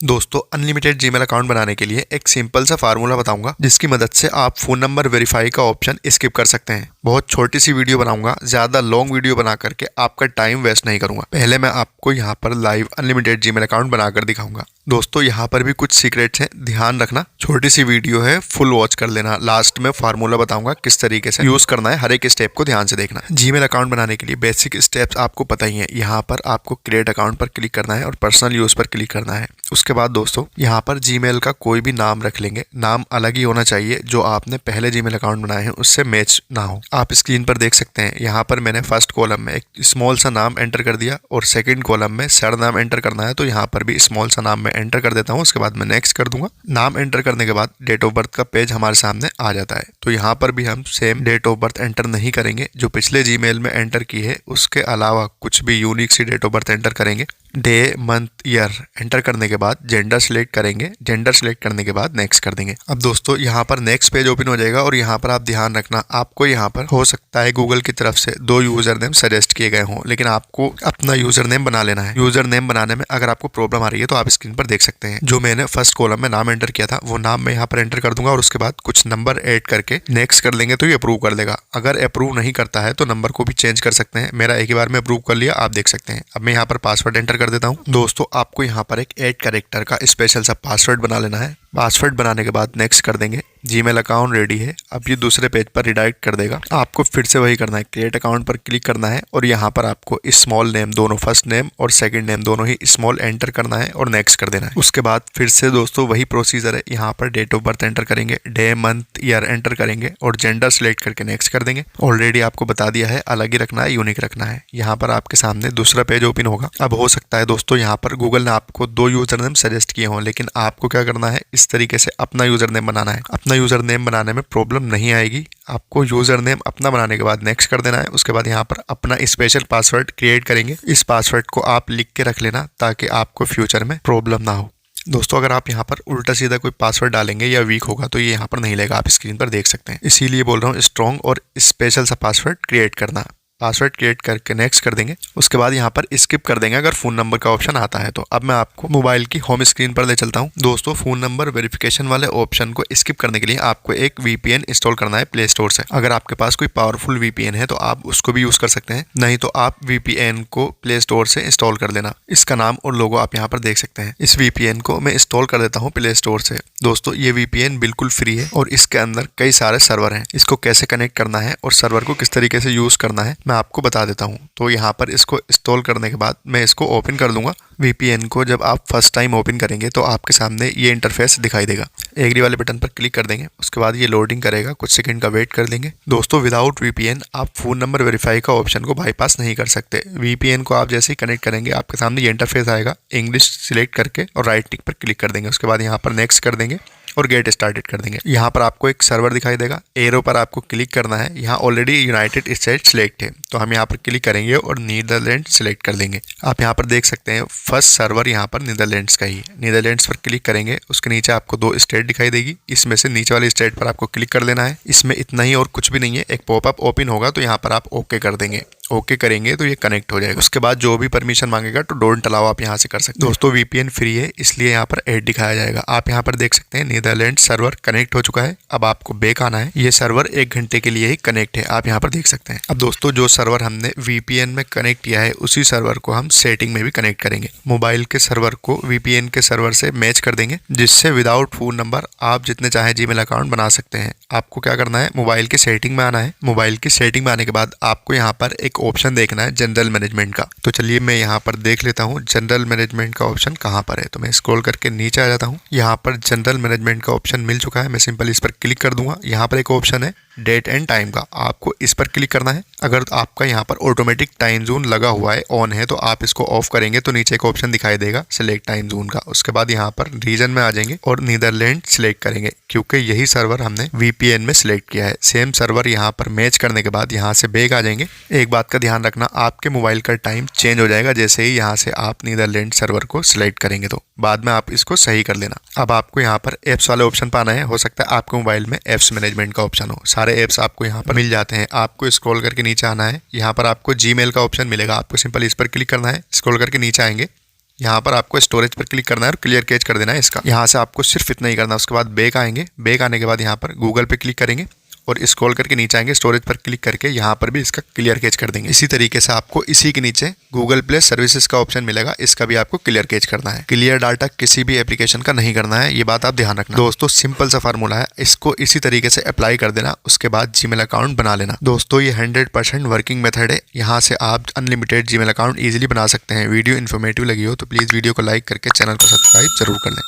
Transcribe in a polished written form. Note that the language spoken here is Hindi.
दोस्तों अनलिमिटेड जीमेल अकाउंट बनाने के लिए एक सिंपल सा फार्मूला बताऊंगा जिसकी मदद से आप फोन नंबर वेरीफाई का ऑप्शन स्किप कर सकते हैं। बहुत छोटी सी वीडियो बनाऊंगा, ज्यादा लॉन्ग वीडियो बना करके आपका टाइम वेस्ट नहीं करूंगा। पहले मैं आपको यहाँ पर लाइव अनलिमिटेड जीमेल अकाउंट बनाकर दिखाऊंगा। दोस्तों यहाँ पर भी कुछ सीक्रेट्स हैं, ध्यान रखना। छोटी सी वीडियो है, फुल वॉच कर लेना। लास्ट में फार्मूला बताऊंगा किस तरीके से यूज करना है, हर एक स्टेप को ध्यान से देखना। जीमेल अकाउंट बनाने के लिए बेसिक स्टेप्स आपको पता ही है। यहाँ पर आपको क्रिएट अकाउंट पर क्लिक करना है और पर्सनल यूज पर क्लिक करना है। उसके बाद दोस्तों यहाँ पर जीमेल का कोई भी नाम रख लेंगे। नाम अलग ही होना चाहिए, जो आपने पहले जीमेल अकाउंट बनाए हैं उससे मैच ना हो। आप स्क्रीन पर देख सकते हैं, यहाँ पर मैंने फर्स्ट कॉलम में एक स्मॉल सा नाम एंटर कर दिया और सेकंड कॉलम में सर नाम एंटर करना है, तो यहाँ पर भी स्मॉल सा नाम मैं एंटर कर देता हूँ। उसके बाद मैं नेक्स्ट कर दूंगा। नाम एंटर करने के बाद डेट ऑफ बर्थ का पेज हमारे सामने आ जाता है। तो यहाँ पर भी हम same date of birth enter नहीं करेंगे जो पिछले जीमेल में एंटर की है, उसके अलावा कुछ भी यूनिक सी डेट ऑफ बर्थ एंटर करेंगे। डे मंथ ईयर एंटर करने के बाद जेंडर सिलेक्ट करेंगे। जेंडर सिलेक्ट करने के बाद नेक्स्ट कर देंगे। अब दोस्तों यहाँ पर नेक्स्ट पेज ओपन हो जाएगा और यहाँ पर आप ध्यान रखना, आपको यहाँ पर हो सकता है गूगल की तरफ से 2 यूजर नेम सजेस्ट किए गए हों, लेकिन आपको अपना यूजर नेम बना लेना है। यूजर नेम बनाने में अगर आपको प्रॉब्लम आ रही है तो आप स्क्रीन पर देख सकते हैं। जो मैंने फर्स्ट कॉलम में नाम एंटर किया था वो नाम मैं यहाँ पर एंटर कर दूंगा और उसके बाद कुछ नंबर ऐड करके नेक्स्ट कर लेंगे तो ये अप्रूव कर देगा। अगर अप्रूव नहीं करता है तो नंबर को भी चेंज कर सकते हैं। मेरा एक ही बार में अप्रूव कर लिया, आप देख सकते हैं। अब मैं यहाँ पर पासवर्ड एंटर कर देता हूँ। दोस्तों आपको यहाँ पर एक 8 कैरेक्टर का स्पेशल सा पासवर्ड बना लेना है। पासवर्ड बनाने के बाद नेक्स्ट कर देंगे। जीमेल अकाउंट रेडी है। अब ये दूसरे पेज पर रिडायरेक्ट कर देगा। आपको फिर से वही करना है, क्रिएट अकाउंट पर क्लिक करना है और यहाँ पर आपको स्मॉल नेम दोनों, फर्स्ट नेम और सेकंड नेम दोनों ही स्मॉल एंटर करना है और नेक्स्ट कर देना है। उसके बाद फिर से दोस्तों वही प्रोसीजर है। यहाँ पर डेट ऑफ बर्थ एंटर करेंगे, डे मंथ ईयर एंटर करेंगे और जेंडर सिलेक्ट करके नेक्स्ट कर देंगे। ऑलरेडी आपको बता दिया है, अलग ही रखना है, यूनिक रखना है। यहाँ पर आपके सामने दूसरा पेज ओपन होगा। अब हो सकता है दोस्तों यहाँ पर गूगल ने आपको 2 यूजर नेम सजेस्ट किए हों, लेकिन आपको क्या करना है, इस तरीके से अपना यूजर नेम बनाना है। अपना यूजर नेम बनाने में प्रॉब्लम नहीं आएगी। आपको यूजर नेम अपना बनाने के बाद नेक्स्ट कर देना है। उसके बाद यहाँ पर अपना स्पेशल पासवर्ड क्रिएट करेंगे। इस पासवर्ड को आप लिख के रख लेना ताकि आपको फ्यूचर में प्रॉब्लम ना हो। दोस्तों अगर आप यहाँ पर उल्टा सीधा कोई पासवर्ड डालेंगे या वीक होगा तो ये यहाँ पर नहीं लेगा, आप स्क्रीन पर देख सकते हैं। इसीलिए बोल रहा हूँ स्ट्रॉन्ग और स्पेशल सा पासवर्ड क्रिएट करना। पासवर्ड क्रिएट करके नेक्स्ट कर देंगे। उसके बाद यहाँ पर स्किप कर देंगे अगर फोन नंबर का ऑप्शन आता है तो। अब मैं आपको मोबाइल की होम स्क्रीन पर ले चलता हूँ। दोस्तों फोन नंबर वेरिफिकेशन वाले ऑप्शन को स्किप करने के लिए आपको एक वीपीएन इंस्टॉल करना है प्ले स्टोर से। अगर आपके पास कोई पावरफुल वीपीएन है तो आप उसको भी यूज कर सकते हैं, नहीं तो आप वीपीएन को प्ले स्टोर से इंस्टॉल कर लेना। इसका नाम और लोगो आप यहाँ पर देख सकते हैं। इस वीपीएन को मैं इंस्टॉल कर देता हूँ प्ले स्टोर से। दोस्तों ये वीपीएन बिल्कुल फ्री है और इसके अंदर कई सारे सर्वर हैं। इसको कैसे कनेक्ट करना है और सर्वर को किस तरीके से यूज करना है मैं आपको बता देता हूँ। तो यहाँ पर इसको इंस्टॉल करने के बाद मैं इसको ओपन कर दूंगा। वीपीएन को जब आप फर्स्ट टाइम ओपन करेंगे तो आपके सामने ये इंटरफेस दिखाई देगा। एग्री वाले बटन पर क्लिक कर देंगे। उसके बाद ये लोडिंग करेगा, कुछ सेकंड का वेट कर लेंगे। दोस्तों विदाउट वीपीएन आप फोन नंबर वेरीफाई का ऑप्शन को बाईपास नहीं कर सकते। वीपीएन को आप जैसे ही कनेक्ट करेंगे आपके सामने ये इंटरफेस आएगा। इंग्लिश सिलेक्ट करके और राइट टिक पर क्लिक कर देंगे। उसके बाद यहाँ पर नेक्स्ट कर देंगे और गेट स्टार्टेड कर देंगे। यहाँ पर आपको एक सर्वर दिखाई देगा, एरो पर आपको क्लिक करना है। यहाँ ऑलरेडी यूनाइटेड स्टेट सिलेक्ट है तो हम यहाँ पर क्लिक करेंगे और नीदरलैंड सिलेक्ट कर देंगे। आप यहाँ पर देख सकते हैं फर्स्ट सर्वर यहाँ पर नीदरलैंड्स का ही है। नीदरलैंड्स पर क्लिक करेंगे, उसके नीचे आपको 2 स्टेट दिखाई देगी। इसमें से नीचे वाली स्टेट पर आपको क्लिक कर देना है। इसमें इतना ही और कुछ भी नहीं है। एक पॉपअप ओपन होगा तो यहाँ पर आप ओके कर देंगे। ओके करेंगे तो ये कनेक्ट हो जाएगा। उसके बाद जो भी परमिशन मांगेगा तो डोंट अलाउ आप यहाँ से कर सकते हैं। दोस्तों वीपीएन फ्री है इसलिए यहाँ पर ऐड दिखाया जाएगा। आप यहाँ पर देख सकते हैं नीदरलैंड सर्वर कनेक्ट हो चुका है। अब आपको बैक आना है। ये सर्वर 1 घंटे के लिए ही कनेक्ट है, आप यहाँ पर देख सकते हैं। अब दोस्तों जो सर्वर हमने वीपीएन में कनेक्ट किया है उसी सर्वर को हम सेटिंग में भी कनेक्ट करेंगे। मोबाइल के सर्वर को वीपीएन के सर्वर से मैच कर देंगे, जिससे विदाउट फोन नंबर आप जितने चाहे जीमेल अकाउंट बना सकते हैं। आपको क्या करना है, मोबाइल की सेटिंग में आना है। मोबाइल की सेटिंग में आने के बाद आपको यहाँ पर एक ऑप्शन देखना है जनरल मैनेजमेंट का। तो चलिए मैं यहाँ पर देख लेता हूँ जनरल मैनेजमेंट का ऑप्शन कहाँ पर है। तो मैं स्क्रॉल करके नीचे आ जाता हूँ। यहाँ पर जनरल मैनेजमेंट का ऑप्शन मिल चुका है। मैं सिंपल इस पर क्लिक कर दूंगा। यहाँ पर एक ऑप्शन है डेट एंड टाइम का, आपको इस पर क्लिक करना है। अगर आपका यहाँ पर ऑटोमेटिक टाइम जोन लगा हुआ है, ऑन है, तो आप इसको ऑफ करेंगे तो नीचे एक ऑप्शन दिखाई देगा सिलेक्ट टाइम जोन का। उसके बाद यहाँ पर रीजन में आ जाएंगे और नीदरलैंड सिलेक्ट करेंगे क्योंकि यही सर्वर हमने वीपीएन में सिलेक्ट किया है। सेम सर्वर यहाँ पर मैच करने के बाद यहाँ से बैक आ जाएंगे। एक बात का ध्यान रखना, आपके मोबाइल का टाइम चेंज हो जाएगा जैसे ही यहाँ से आप नीदरलैंड सर्वर को सिलेक्ट करेंगे, तो बाद में आप इसको सही कर लेना। अब आपको यहाँ पर एप्स वाले ऑप्शन पर आना है। हो सकता है आपके मोबाइल में एप्स मैनेजमेंट का ऑप्शन हो, सारे एप्स आपको यहाँ पर मिल जाते हैं। आपको स्क्रॉल करके नीचे आना है। यहाँ पर आपको जीमेल का ऑप्शन मिलेगा, आपको सिंपल इस पर क्लिक करना है। स्क्रॉल करके नीचे आएंगे यहाँ पर आपको स्टोरेज पर क्लिक करना है और क्लियर कैच कर देना है इसका। यहाँ से आपको सिर्फ इतना ही करना है। उसके बाद बैक आएंगे, बैक आने के बाद यहाँ पर गूगल पे क्लिक करेंगे और स्क्रॉल करके नीचे आएंगे, स्टोरेज पर क्लिक करके यहाँ पर भी इसका क्लियर कैच कर देंगे। इसी तरीके से आपको इसी के नीचे गूगल प्ले सर्विसेज का ऑप्शन मिलेगा, इसका भी आपको क्लियर कैच करना है। क्लियर डाटा किसी भी एप्लीकेशन का नहीं करना है, ये बात आप ध्यान रखना। दोस्तों सिंपल सा फार्मूला है, इसको इसी तरीके से अप्लाई कर देना, उसके बाद जीमेल अकाउंट बना लेना। दोस्तों ये 100% वर्किंग मेथड है, यहाँ से आप अनलिमिटेड जीमेल अकाउंट ईजिली बना सकते हैं। वीडियो इन्फॉर्मेटिव लगी हो तो प्लीज वीडियो को लाइक करके चैनल को सब्सक्राइब जरूर कर लें।